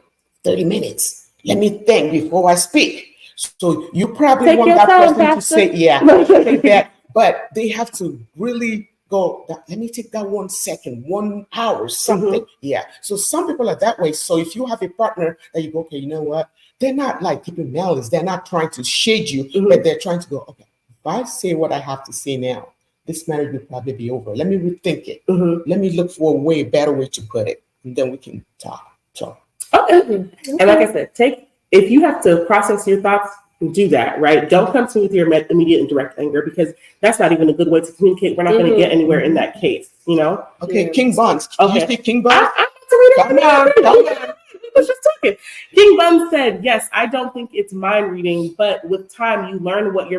B: 30 minutes. Let me think before I speak. So you probably
A: Take
B: want
A: your
B: that
A: time,
B: person to
A: Pastor.
B: say, say that, but they have to really go, let me take that 1 second, 1 hour, something.
A: Mhm.
B: Yeah. So some people are that way. So if you have a partner that you go, okay, you know what? They're not like keeping malice. They're not trying to shade you, but they're trying to go, okay, if I say what I have to say now, this marriage will probably be over. Let me rethink it. Let me look for a better way to put it. And then we can talk.
A: Okay. And like I said, if you have to process your thoughts, do that, right? Don't come to me with your immediate and direct anger because that's not even a good way to communicate. We're not going to get anywhere in that case, you know?
B: Okay, King Buns.
A: Okay.
B: You speak King Buns?
A: I'm to read it.
B: Come on.
A: I was just talking. King Bun said, yes, I don't think it's mind reading, but with time you learn what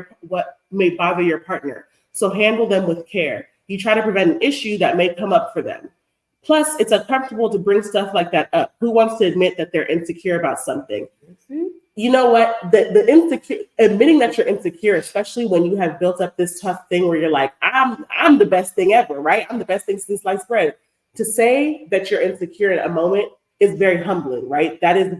A: may bother your partner. So handle them with care. You try to prevent an issue that may come up for them. Plus, it's uncomfortable to bring stuff like that up. Who wants to admit that they're insecure about something? You know what? The insecure, admitting that you're insecure, especially when you have built up this tough thing where you're like, I'm the best thing ever, right? I'm the best thing since sliced bread. To say that you're insecure in a moment is very humbling, right? That is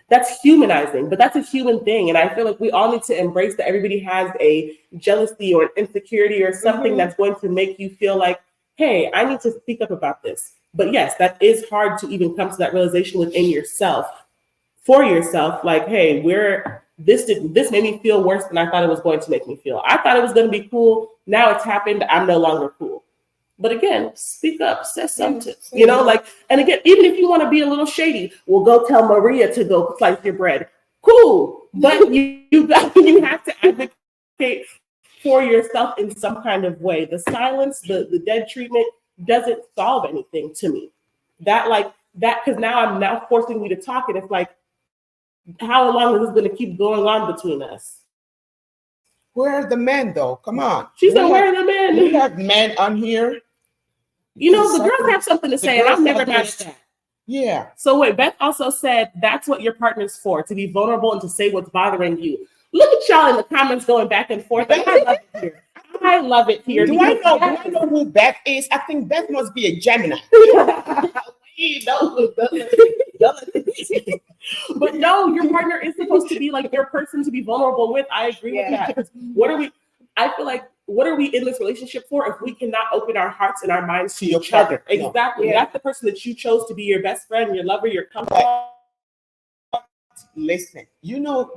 A: that's humanizing, but that's a human thing. And I feel like we all need to embrace that everybody has a jealousy or an insecurity or something that's going to make you feel like, hey, I need to speak up about this. But yes, that is hard to even come to that realization within yourself, for yourself, like, hey, this made me feel worse than I thought it was going to make me feel. I thought it was going to be cool. Now it's happened. I'm no longer cool. But again, speak up, say something, and again, even if you want to be a little shady, well, go tell Maria to go slice your bread. Cool. But you have to advocate for yourself in some kind of way. The silence, the dead treatment doesn't solve anything to me. Because now I'm forcing you to talk, and it's like, how long is this going to keep going on between us?
B: Where are the men, though? Come on.
A: She said, where are the men?
B: We have men on here.
A: The girls have something to say, and I'm never mad at that.
B: Yeah.
A: So wait, Beth also said that's what your partner's for, to be vulnerable and to say what's bothering you. Look at y'all in the comments going back and forth. I love it here.
B: Do I know who Beth is? I think Beth must be a Gemini.
A: But no, your partner is supposed to be like your person to be vulnerable with. I agree with that. What are we in this relationship for if we cannot open our hearts and our minds to each other? Exactly. Yeah. That's the person that you chose to be your best friend, your lover, your company.
B: Listen,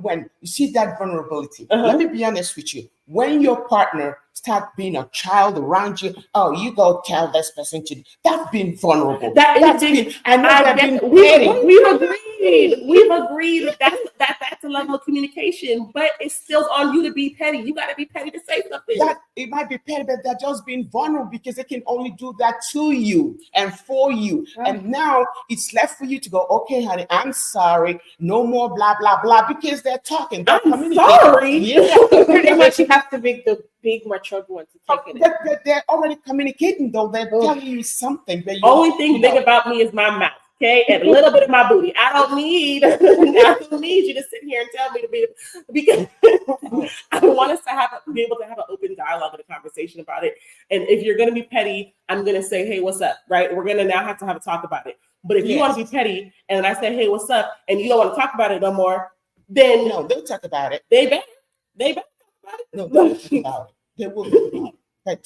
B: when you see that vulnerability, let me be honest with you. When your partner starts being a child around you, you go tell this person to. That's being vulnerable. We've agreed that's a level of communication, but it's still on you to be petty. You got to be petty to say something. It might be petty, but they're just being vulnerable because they can only do that to you and for you. Right. And now it's left for you to go, okay, honey, I'm sorry. No more blah, blah, blah, because they're talking.
A: I'm sorry.
C: Yeah. Pretty much you have to make the big matured one to take it.
B: They're already communicating, though. They're telling you something.
A: Only thing big about me is my mouth. okay, and a little bit of my booty. I don't need you to sit here and tell me to be, because I want us to be able to have an open dialogue and a conversation about it. And if you're going to be petty, I'm going to say, hey, what's up, right? We're going to now have to have a talk about it. But if you want to be petty and I say, hey, what's up, and you don't want to talk about it no more, then
B: no, they'll talk about it.
A: They better talk about it.
B: No, they'll talk about it. They will talk about it. Like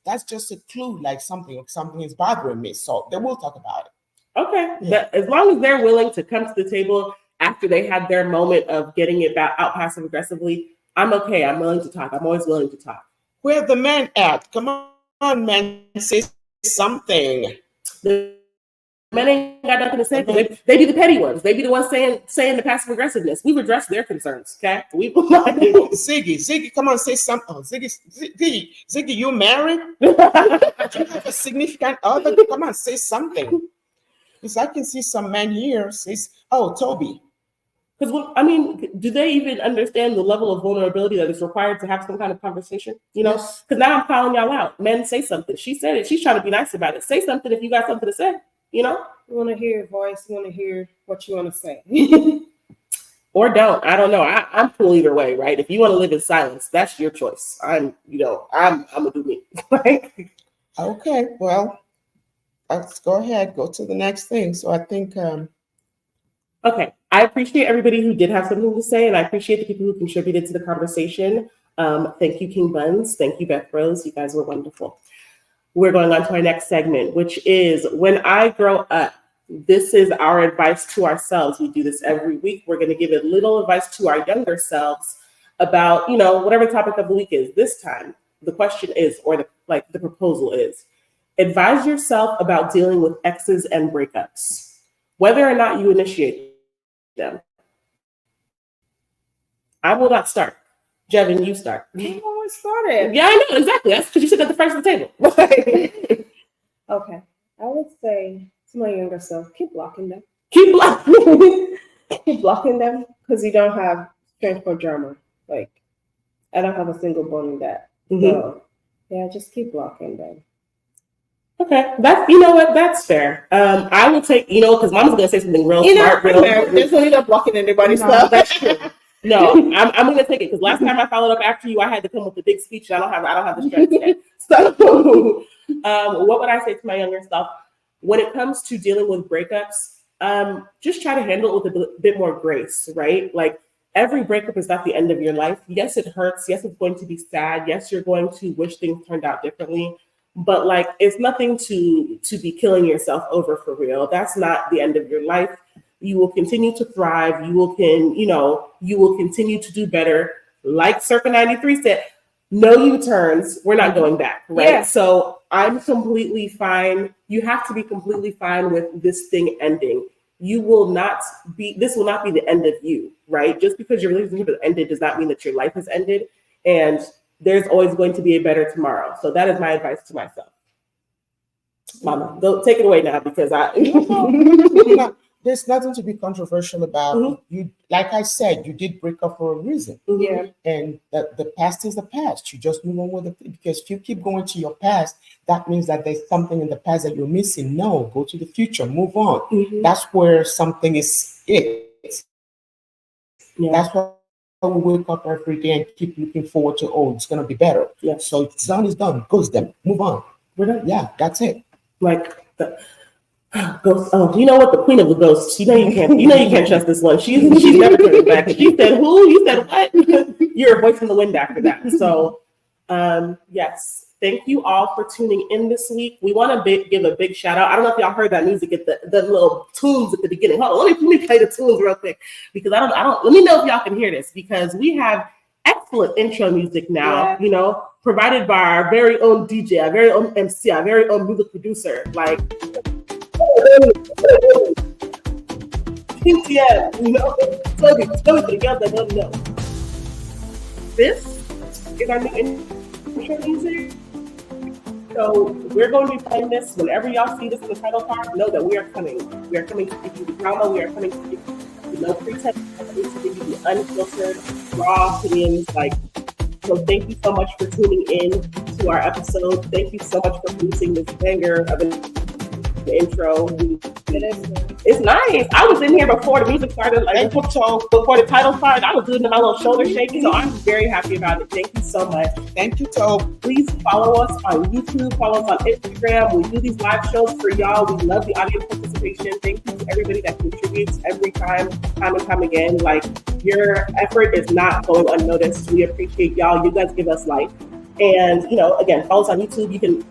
B: that's just a clue, like something is bothering me. So they will talk about it.
A: Okay. Yeah. As long as they're willing to come to the table after they had their moment of getting it out passive aggressively, I'm okay. I'm willing to talk. I'm always willing to talk.
B: Where the man at? Come on, man, say something.
A: The men ain't got nothing to say. They be the petty ones. They be the ones saying the passive aggressiveness. We've addressed their concerns. Okay.
B: Ziggy, come on, say something. Oh, Ziggy, you married? Do you have a significant other? Come on, say something. Because I can see some man here says, "Oh, Toby."
A: Because I mean, do they even understand the level of vulnerability that is required to have some kind of conversation? You know, because now I'm calling y'all out. Men, say something. She said it. She's trying to be nice about it. Say something if you got something to say. You know,
C: you want to hear your voice. You want to hear what you want to say,
A: or don't. I don't know. I'm cool either way, right? If you want to live in silence, that's your choice. I'm gonna do me.
B: Okay, well, let's go ahead. Go to the next thing. So I think.
A: Okay, I appreciate everybody who did have something to say, and I appreciate the people who contributed to the conversation. Thank you, King Buns. Thank you, Beth Rose. You guys were wonderful. We're going on to our next segment, which is When I Grow Up. This is our advice to ourselves. We do this every week. We're going to give a little advice to our younger selves about, whatever the topic of the week is. This time, the question is, or the proposal is, advise yourself about dealing with exes and breakups, whether or not you initiate them. I will not start. Jevin, you start.
C: You always started.
A: Yeah, I know, exactly. That's because you sit at the first of the table.
C: Okay. I would say to my younger self, keep blocking them.
A: Keep blocking.
C: Keep blocking them because you don't have strength for drama. Like, I don't have a single bone in that. Mm-hmm. So, yeah, just keep blocking them.
A: Okay, that's fair. I will take, because Mama's gonna say something real smart.
C: There's no need of blocking anybody's stuff.
A: That's true. No, I'm gonna take it because last time I followed up after you, I had to come with a big speech. And I don't have the strength yet. So, what would I say to my younger self when it comes to dealing with breakups? Just try to handle it with a bit more grace, right? Like, every breakup is not the end of your life. Yes, it hurts. Yes, it's going to be sad. Yes, you're going to wish things turned out differently. But it's nothing to be killing yourself over for real. That's not the end of your life. You will continue to thrive. You will continue to do better. Like Circa 93 said, no U-turns. We're not going back, right? Yeah. So I'm completely fine. You have to be completely fine with this thing ending. This will not be the end of you, right? Just because your relationship has ended does not mean that your life has ended. And there's always going to be a better tomorrow. So that is my advice to myself. Mama, go take it away now because
B: there's nothing to be controversial about. Mm-hmm. You, like I said, you did break up for a reason.
C: Mm-hmm. Yeah.
B: And the past is the past. You just move on with it, because if you keep going to your past, that means that there's something in the past that you're missing. No, go to the future, move on. Mm-hmm. That's where something is it. Yeah. That's why we wake up every day and keep looking forward to, it's going to be better. Yeah. So it's done, goes them, move on. We're done. Yeah, that's it.
A: Like the ghost. Oh, you know what? The queen of the ghosts. You can't trust this one. She's never turning back. She said, who? You said what? You're a voice in the wind after that. So, yes. Thank you all for tuning in this week. We want to give a big shout out. I don't know if y'all heard that music at the little tunes at the beginning. Hold on, let me play the tunes real quick because I don't. Let me know if y'all can hear this because we have excellent intro music now. Yeah. Provided by our very own DJ, our very own MC, our very own music producer, like TTM. Toby for the girls that don't know. This is our new intro music. So we're going to be playing this whenever y'all see this in the title card. Know that we are coming. We are coming to give you the drama. We are coming to give you the no pretense. To give you the unfiltered, raw opinions. So thank you so much for tuning in to our episode. Thank you so much for producing this banger of an the intro. It's nice. I was in here before the music started, like before the title started. I was doing my little shoulder shaking, so I'm very happy about it. Thank you so much.
B: Thank you, Tobe.
A: Please follow us on YouTube, follow us on Instagram. We do these live shows for y'all. We love the audience participation. Thank you to everybody that contributes every time and time again. Like, your effort is not going unnoticed. We appreciate y'all. You guys give us life. And, again, follow us on YouTube. You can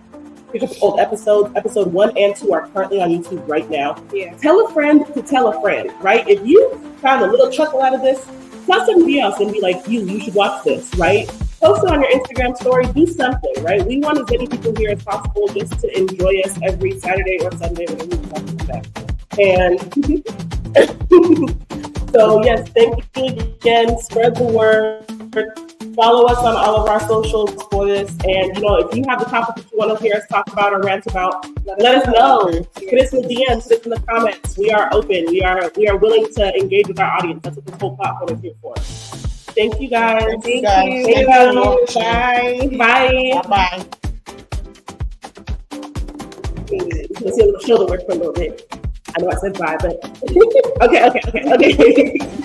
A: pick up old episodes. Episode 1 and 2 are currently on YouTube right now.
C: Yeah.
A: Tell a friend to tell a friend, right? If you found a little chuckle out of this, tell somebody else and be like, you should watch this, right? Post it on your Instagram story. Do something, right? We want as many people here as possible just to enjoy us every Saturday or Sunday when we talk about that. And so, yes, thank you again. Spread the word. Follow us on all of our socials for this. And, if you have the topic that you want to hear us talk about or rant about, let us know. Put us in the DMs, put us in the comments. We are open. We are willing to engage with our audience. That's what this whole platform is here for. Thank you, guys.
C: Thank you.
A: Bye. Bye.
B: Bye.
A: Let's see a little shoulder work for a little bit. I know I said bye, but okay.